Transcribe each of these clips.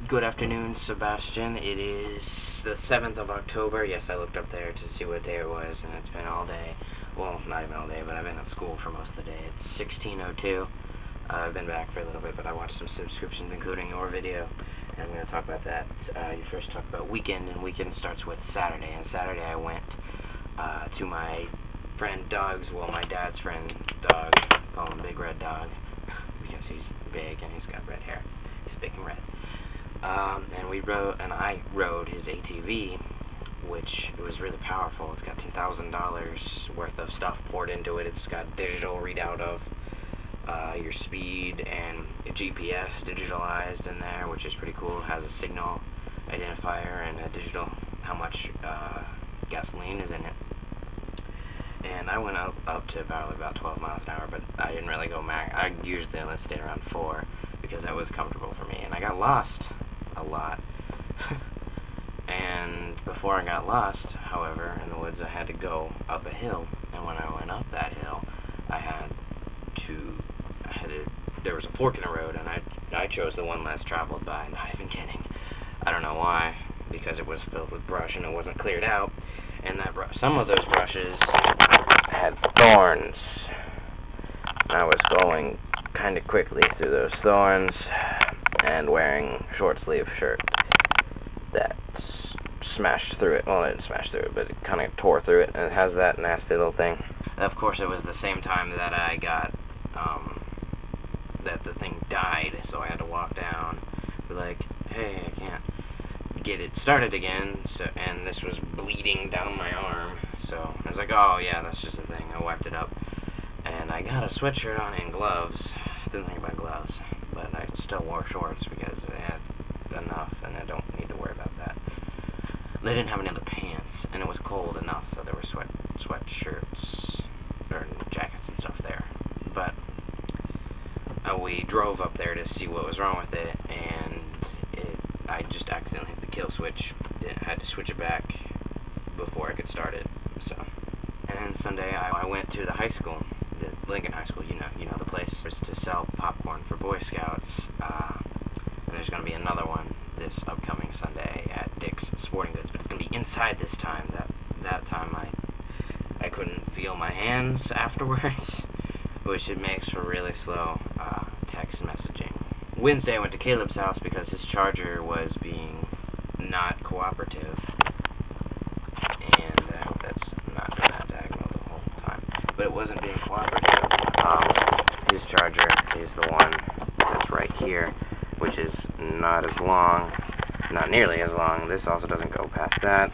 Good afternoon, Sebastian. It is the 7th of October. Yes, I looked up there to see what day it was, and it's been all day. Well, not even all day, but I've been at school for most of the day. It's 16:02. I've been back for a little bit, but I watched some subscriptions, including your video, and I'm going to talk about that. You first talked about weekend, and weekend starts with Saturday. And Saturday I went to my friend Doug's, well, my dad's friend Doug, call him Big Red Dog, because he's big and he's got red hair. He's big and red. And I rode his ATV, which was really powerful. It's got $10,000 worth of stuff poured into it. It's got digital readout of your speed and your GPS digitalized in there, which is pretty cool. It has a signal identifier and a digital how much gasoline is in it. And I went up to about 12 miles an hour, but I didn't really go max. I usually only stayed around 4 because that was comfortable for me. And I got lost a lot. And before I got lost, however, in the woods, I had to go up a hill. And when I went up that hill, there was a fork in the road, and I chose the one less traveled by. Not even kidding. I don't know why, because it was filled with brush and it wasn't cleared out. And some of those brushes had thorns. I was going kind of quickly through those thorns and wearing short sleeve shirt that smashed through it. Well, it didn't smash through it, but it kind of tore through it, and it has that nasty little thing. Of course, it was the same time that I got that the thing died, so I had to walk down, be like, hey, I can't get it started again, and this was bleeding down my arm, so I was like, oh yeah, that's just a thing. I wiped it up, and I got a sweatshirt on and gloves. Didn't think about gloves, but I still wore shorts because I had enough, and I don't need to worry about that. They didn't have any other pants, and it was cold enough, so there were sweatshirts or jackets and stuff there. But we drove up there to see what was wrong with it, and I just accidentally hit the kill switch. I had to switch it back before I could start it. So, and then Sunday I went to the high school, the Lincoln High School. You know the place was to sell popcorn for Boy Scouts. And there's going to be another one this upcoming Sunday at Dick's Sporting Goods, but it's going to be inside this time. That time I couldn't feel my hands afterwards, which it makes for really slow text messaging. Wednesday I went to Caleb's house because his charger was being not cooperative, and I hope that's not been that diagonal the whole time, but it wasn't being cooperative. His charger is the one that's right here, which is not as long, not nearly as long. This also doesn't go past that,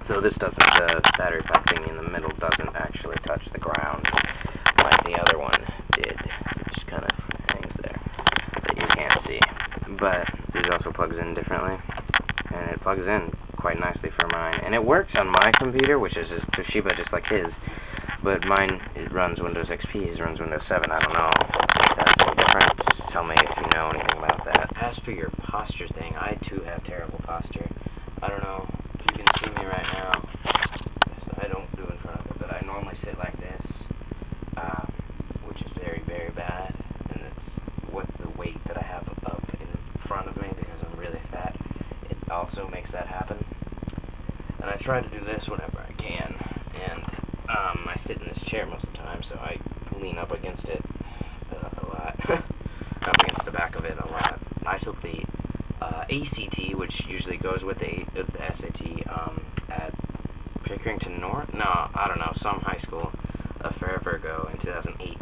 so this doesn't, the battery pack thingy in the middle doesn't actually touch the ground like the other one did. It just kind of hangs there, that you can't see. But it also plugs in differently, and it plugs in quite nicely for mine. And it works on my computer, which is Toshiba, just like his. But mine, it runs Windows XP, his runs Windows 7. I don't know if that's any different. Just tell me if you know anything about that. As for your posture thing, I too have terrible posture. I don't know if you can see me right now. I don't do in front of it, but I normally sit like this, which is very, very bad. And it's with the weight that I have up in front of me because I'm really fat. It also makes that happen. And I try to do this whenever I can, and I sit in this chair most of the time, so I lean up against it a lot, up against the back of it a lot. I took the ACT, which usually goes with the SAT, at Pickerington North? No, I don't know, some high school forever ago in 2008.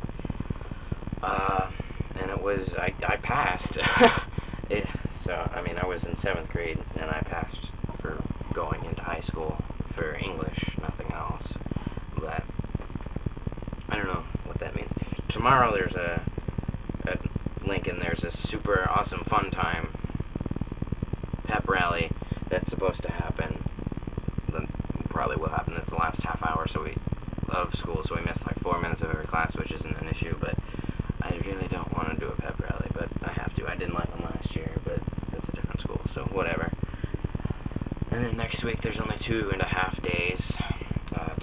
And it was, I passed. So, I mean, I was in 7th grade, and I passed for going into high school for English, nothing else. But I don't know what that means. Tomorrow there's at Lincoln, there's a super awesome fun time pep rally that's supposed to happen. That probably will happen. It's the last half hour of school, so we missed like 4 minutes of every class, which isn't an issue, but I really don't want to do a pep rally, but I have to. I didn't like them last year, but it's a different school, so whatever. And then next week there's only 2.5 days,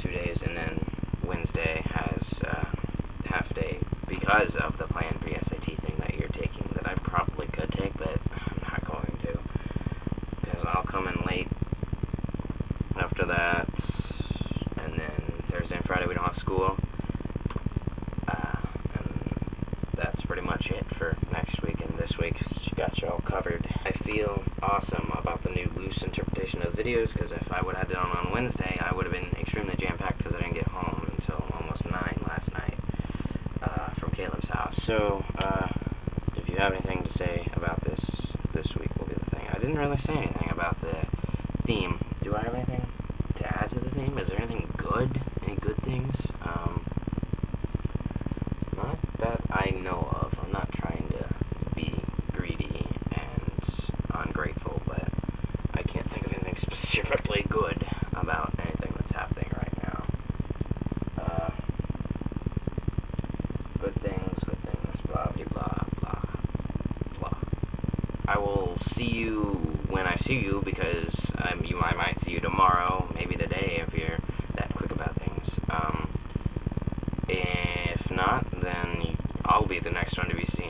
2 days, and then Wednesday has half day because of the Plan B SAT thing that you're taking that I probably could take, but I'm not going to. got you all covered. I feel awesome about the new loose interpretation of videos, because if I would have had it on Wednesday, I would have been extremely jam-packed because I didn't get home until almost 9 last night from Caleb's house. So, if you have anything to say about this week will be the thing. I didn't really say anything about the theme. Do I have anything to add to the theme? Is there anything good? Any good things? Not that I know of. I'm not trying to be greedy and ungrateful, but I can't think of anything specifically good about anything that's happening right now. Good things, blah, blah, blah, blah, blah. I will see you when I see you, because I might see you tomorrow, maybe today if you're that quick about things. If not, then I'll be the next one to be seen.